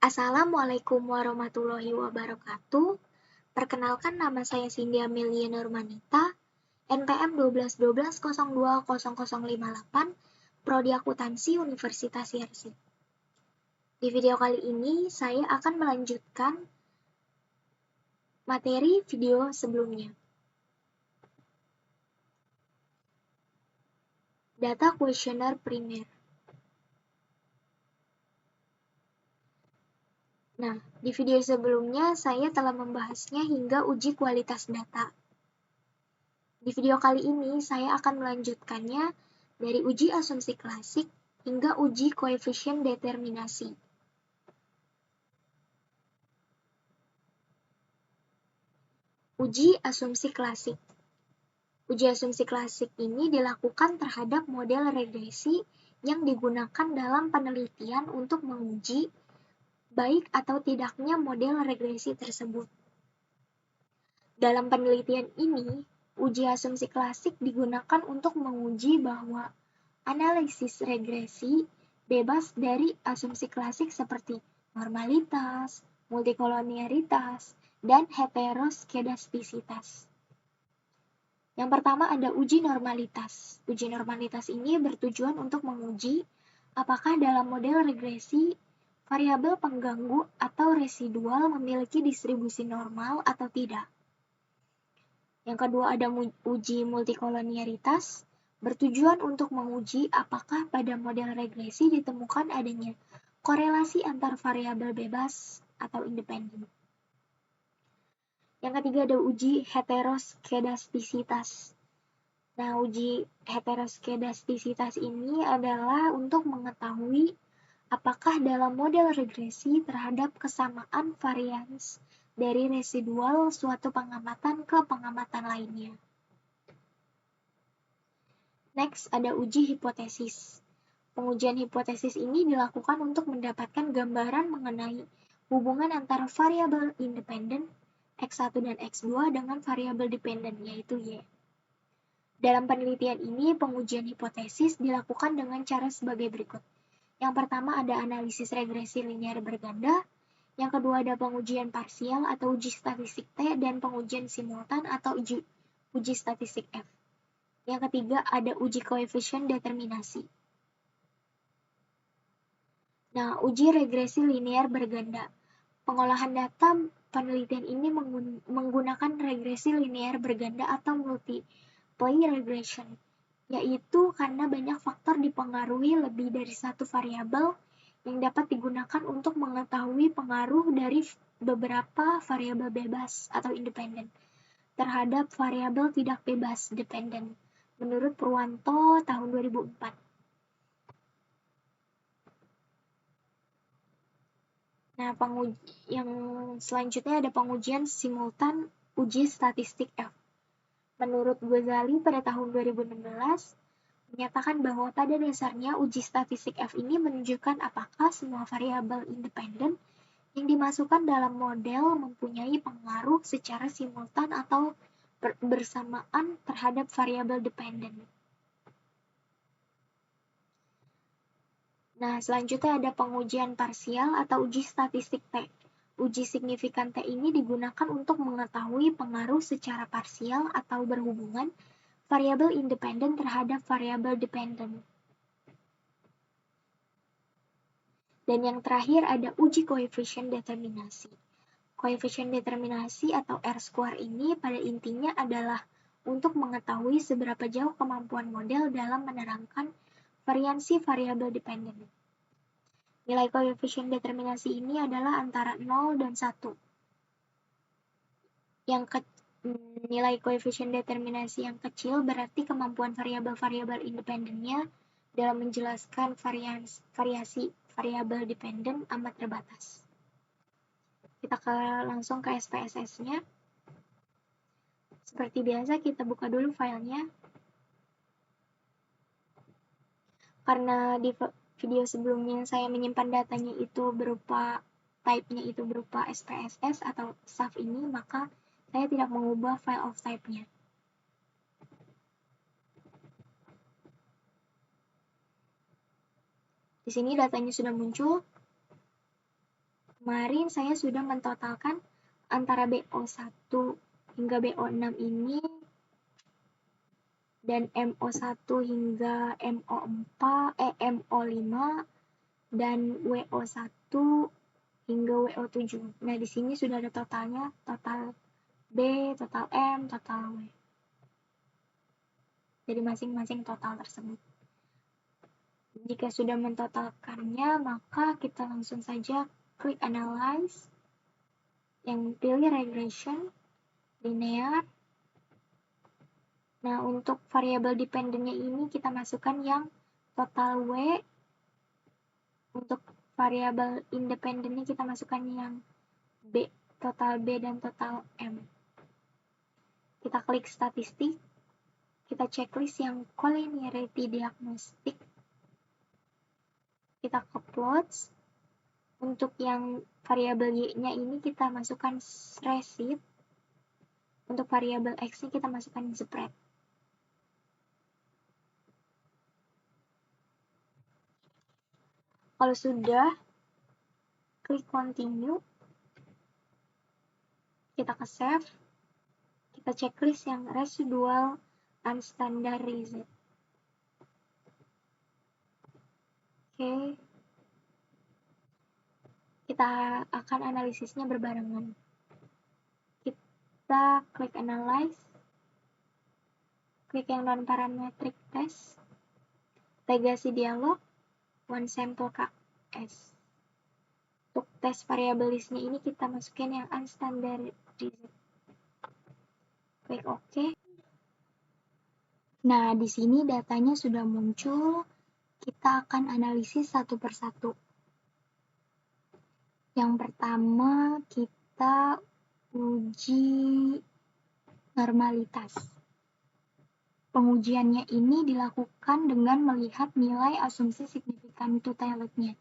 Assalamualaikum warahmatullahi wabarakatuh. Perkenalkan, nama saya Cindy Amelia Nurmanita, NPM 1212020058, Prodi Akuntansi Universitas Yarsi. Di video kali ini, saya akan melanjutkan materi video sebelumnya. Data Questionnaire Primer. Nah, di video sebelumnya saya telah membahasnya hingga uji kualitas data. Di video kali ini, saya akan melanjutkannya dari uji asumsi klasik hingga uji koefisien determinasi. Uji asumsi klasik. Uji asumsi klasik ini dilakukan terhadap model regresi yang digunakan dalam penelitian untuk menguji baik atau tidaknya model regresi tersebut. Dalam penelitian ini, uji asumsi klasik digunakan untuk menguji bahwa analisis regresi bebas dari asumsi klasik seperti normalitas, multikolonialitas, dan heteroskedastisitas. Yang pertama ada uji normalitas. Uji normalitas ini bertujuan untuk menguji apakah dalam model regresi variabel pengganggu atau residual memiliki distribusi normal atau tidak. Yang kedua ada uji multikolonialitas, bertujuan untuk menguji apakah pada model regresi ditemukan adanya korelasi antar variabel bebas atau independen. Yang ketiga ada uji heteroskedastisitas. Nah, uji heteroskedastisitas ini adalah untuk mengetahui apakah dalam model regresi terhadap kesamaan varians dari residual suatu pengamatan ke pengamatan lainnya. Next, ada uji hipotesis. Pengujian hipotesis ini dilakukan untuk mendapatkan gambaran mengenai hubungan antara variabel independen X1 dan X2 dengan variabel dependen, yaitu Y. Dalam penelitian ini, pengujian hipotesis dilakukan dengan cara sebagai berikut. Yang pertama ada analisis regresi linear berganda, yang kedua ada pengujian parsial atau uji statistik T, dan pengujian simultan atau uji statistik F. Yang ketiga ada uji koefisien determinasi. Nah, uji regresi linear berganda. Pengolahan data penelitian ini menggunakan regresi linear berganda atau multiply regression, yaitu karena banyak faktor dipengaruhi lebih dari satu variabel yang dapat digunakan untuk mengetahui pengaruh dari beberapa variabel bebas atau independen terhadap variabel tidak bebas dependen, menurut Purwanto tahun 2004. Nah, yang selanjutnya ada pengujian simultan uji statistik F. Menurut Ghazali pada tahun 2016, menyatakan bahwa pada dasarnya uji statistik F ini menunjukkan apakah semua variabel independen yang dimasukkan dalam model mempunyai pengaruh secara simultan atau bersamaan terhadap variabel dependen. Nah, selanjutnya ada pengujian parsial atau uji statistik T. Uji signifikan T ini digunakan untuk mengetahui pengaruh secara parsial atau berhubungan variabel independen terhadap variabel dependen. Dan yang terakhir ada uji koefisien determinasi. Koefisien determinasi atau R-square ini pada intinya adalah untuk mengetahui seberapa jauh kemampuan model dalam menerangkan variansi variabel dependen. Nilai koefisien determinasi ini adalah antara 0 dan 1. Nilai koefisien determinasi yang kecil berarti kemampuan variabel-variabel independennya dalam menjelaskan variasi variabel dependen amat terbatas. Kita langsung ke SPSS-nya. Seperti biasa, kita buka dulu filenya. Karena di video sebelumnya saya menyimpan datanya itu berupa type-nya itu berupa SPSS atau SAF ini, maka saya tidak mengubah file of type-nya. Di sini datanya sudah muncul. Kemarin saya sudah mentotalkan antara BO1 hingga BO6 ini dan MO1 hingga MO5 dan WO1 hingga WO7. Nah, di sini sudah ada totalnya, total B, total M, total W. Jadi masing-masing total tersebut. Jika sudah mentotalkannya, maka kita langsung saja klik Analyze, yang pilih Regression, Linear. Nah, untuk variabel dependentnya ini kita masukkan yang total W. Untuk variabel independennya kita masukkan yang B, total B dan total M. Kita klik statistik, kita checklist yang collinearity diagnostic, kita ke plots. Untuk yang variabel Y-nya ini kita masukkan receipt, untuk variabel X-nya kita masukkan spread. Kalau sudah, klik continue, kita ke save, kita checklist yang residual unstandarized. Oke. Kita akan analisisnya berbarengan. Kita klik analyze, klik yang non-parametric test, legasi dialog, one sample KS. Untuk tes variabel listnya ini kita masukin yang unstandarized. Klik OK. Nah, di sini datanya sudah muncul. Kita akan analisis satu persatu. Yang pertama, kita uji normalitas. Pengujiannya ini dilakukan dengan melihat nilai asumsi signifikan totality-nya.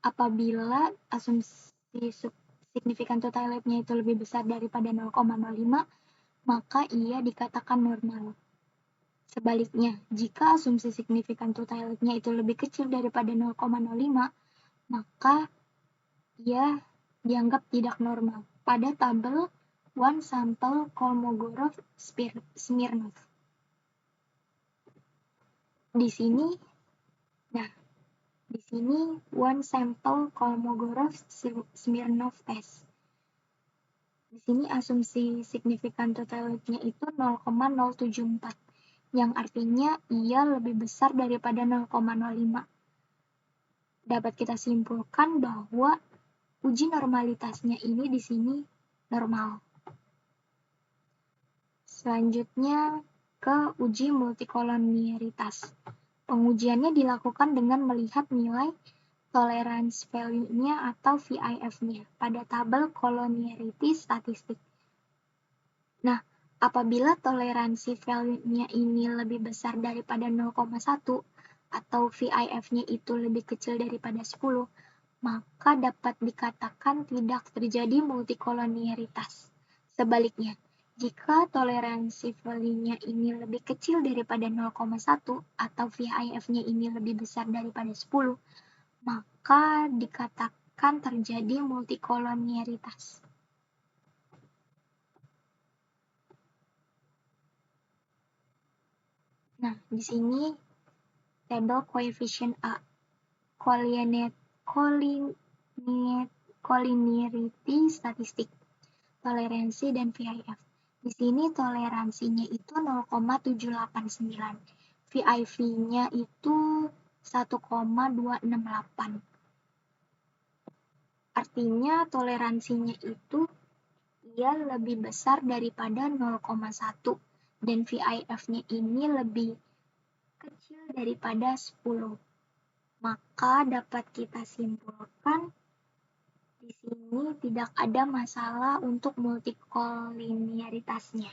Apabila asumsi signifikan totality-nya itu lebih besar daripada 0,05, maka ia dikatakan normal. Sebaliknya, jika asumsi signifikan totality-nya itu lebih kecil daripada 0,05, maka ia dianggap tidak normal pada tabel one sample Kolmogorov-Smirnov. Di sini one sample Kolmogorov-Smirnov test. Di sini asumsi signifikan totality-nya itu 0,074, yang artinya ia lebih besar daripada 0,05. Dapat kita simpulkan bahwa uji normalitasnya ini di sini normal. Selanjutnya ke uji multikolonialitas. Pengujiannya dilakukan dengan melihat nilai tolerance value-nya atau VIF-nya pada tabel collinearity statistik. Nah, apabila toleransi value-nya ini lebih besar daripada 0,1 atau VIF-nya itu lebih kecil daripada 10, maka dapat dikatakan tidak terjadi multikolonialitas. Sebaliknya, jika toleransi value-nya ini lebih kecil daripada 0,1 atau VIF-nya ini lebih besar daripada 10, maka dikatakan terjadi multikolonialitas. Nah, di sini tabel coefficient A, collinearity statistik, toleransi dan VIF. Di sini toleransinya itu 0,789, VIF-nya itu 1,268. Artinya toleransinya itu ia lebih besar daripada 0,1 dan VIF-nya ini lebih kecil daripada 10. Maka dapat kita simpulkan di sini tidak ada masalah untuk multikoliniaritasnya.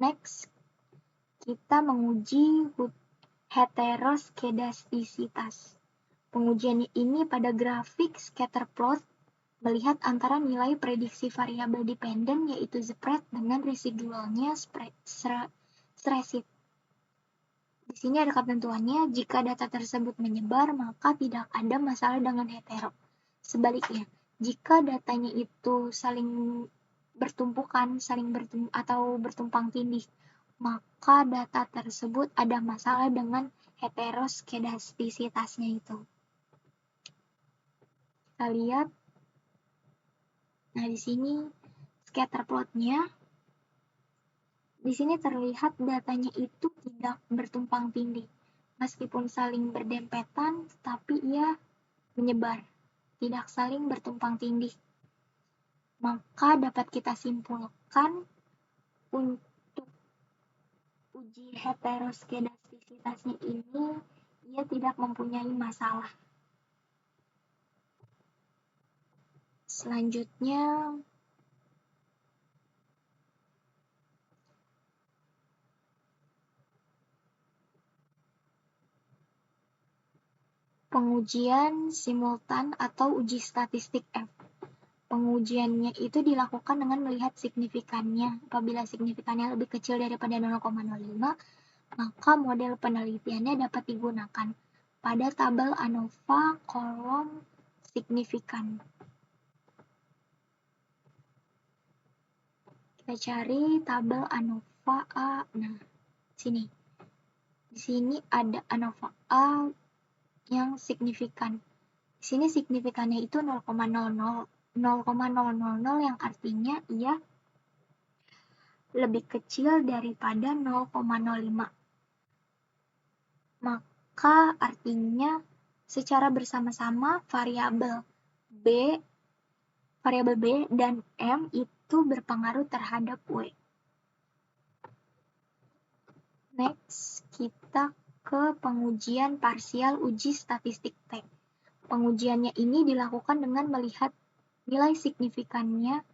Next, kita menguji heteroskedastisitas. Pengujian ini pada grafik scatter plot melihat antara nilai prediksi variabel dependent yaitu spread dengan residualnya receipt. Di sini ada ketentuannya, jika data tersebut menyebar maka tidak ada masalah dengan hetero. Sebaliknya, jika datanya itu saling bertumpukan, atau bertumpang tindih, maka data tersebut ada masalah dengan heteroskedastisitasnya itu. Kita lihat, nah di sini scatter plotnya, di sini terlihat datanya itu tidak bertumpang tindih, meskipun saling berdempetan, tapi ia menyebar, tidak saling bertumpang tindih. Maka dapat kita simpulkan untuk uji heteroskedastisitasnya ini, ia tidak mempunyai masalah. Selanjutnya, pengujian simultan atau uji statistik F. Pengujiannya itu dilakukan dengan melihat signifikannya. Apabila signifikannya lebih kecil daripada 0,05, maka model penelitiannya dapat digunakan pada tabel ANOVA kolom signifikan. Kita cari tabel ANOVA A. Nah, sini. Di sini ada ANOVA A yang signifikan. Di sini signifikannya itu 0,000 yang artinya ia lebih kecil daripada 0,05. Maka artinya secara bersama-sama variabel B dan M itu berpengaruh terhadap W. Next, kita ke pengujian parsial uji statistik T. Pengujiannya ini dilakukan dengan melihat nilai signifikannya.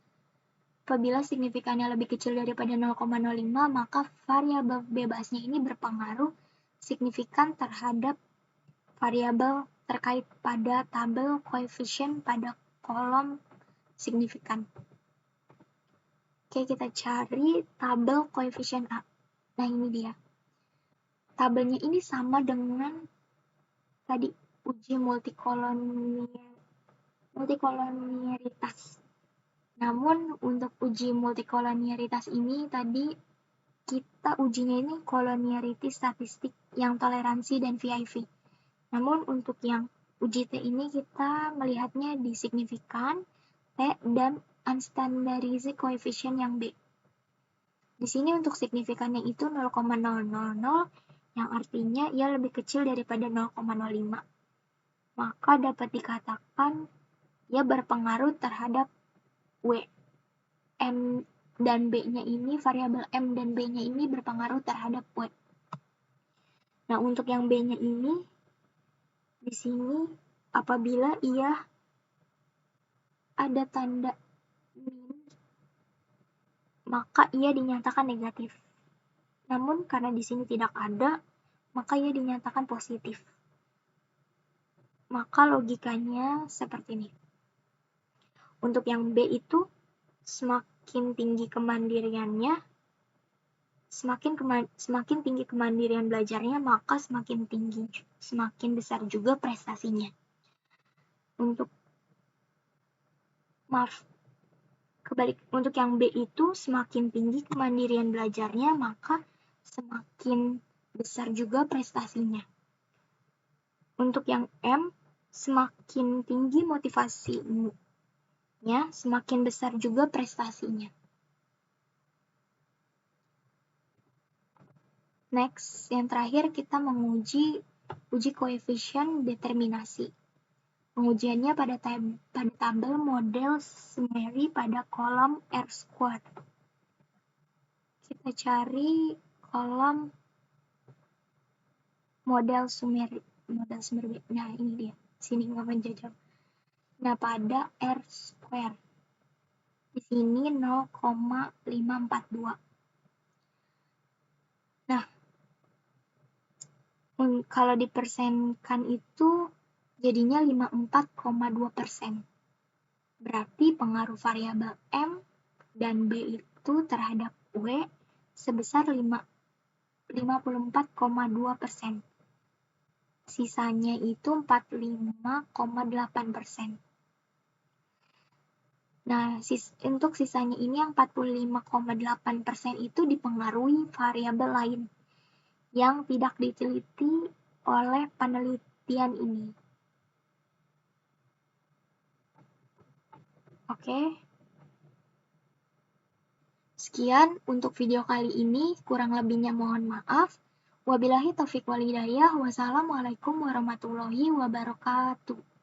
Apabila signifikannya lebih kecil daripada 0,05, maka variabel bebasnya ini berpengaruh signifikan terhadap variabel terkait pada tabel koefisien pada kolom signifikan. Oke, kita cari tabel koefisien A. Nah, ini dia. Tabelnya ini sama dengan tadi uji multikolonialitas. Namun untuk uji multikolonialitas ini tadi kita ujinya ini koloniality statistik yang toleransi dan VIV. Namun untuk yang uji T ini kita melihatnya di signifikan T dan unstandardized coefficient yang B. Di sini untuk signifikannya itu 0,000 yang artinya ia lebih kecil daripada 0,05. Maka dapat dikatakan ia berpengaruh terhadap W. M dan B-nya ini, variabel M dan B-nya ini berpengaruh terhadap W. Nah, untuk yang B-nya ini, di sini apabila ia ada tanda min, maka ia dinyatakan negatif. Namun karena di sini tidak ada, maka ia dinyatakan positif. Maka logikanya seperti ini. Untuk yang B itu semakin tinggi kemandiriannya, semakin tinggi kemandirian belajarnya, maka semakin besar juga prestasinya. Untuk yang B itu semakin tinggi kemandirian belajarnya, maka semakin besar juga prestasinya. Untuk yang M, semakin tinggi motivasinya, semakin besar juga prestasinya. Next, yang terakhir kita menguji koefisien determinasi. Pengujiannya pada tabel model summary pada kolom R². Kita cari kolom model summary. Nah, ini dia. Sini nggak menjajal. Nah, pada R². Di sini 0,542. Nah, kalau dipersenkan itu jadinya 54,2%. Berarti pengaruh variabel M dan B itu terhadap W sebesar 54,2%. Sisanya itu 45,8%. Nah, untuk sisanya ini yang 45,8% itu dipengaruhi variabel lain yang tidak diteliti oleh penelitian ini. Oke. Sekian untuk video kali ini, kurang lebihnya mohon maaf. Wabillahi taufiq wal hidayah. Wassalamualaikum warahmatullahi wabarakatuh.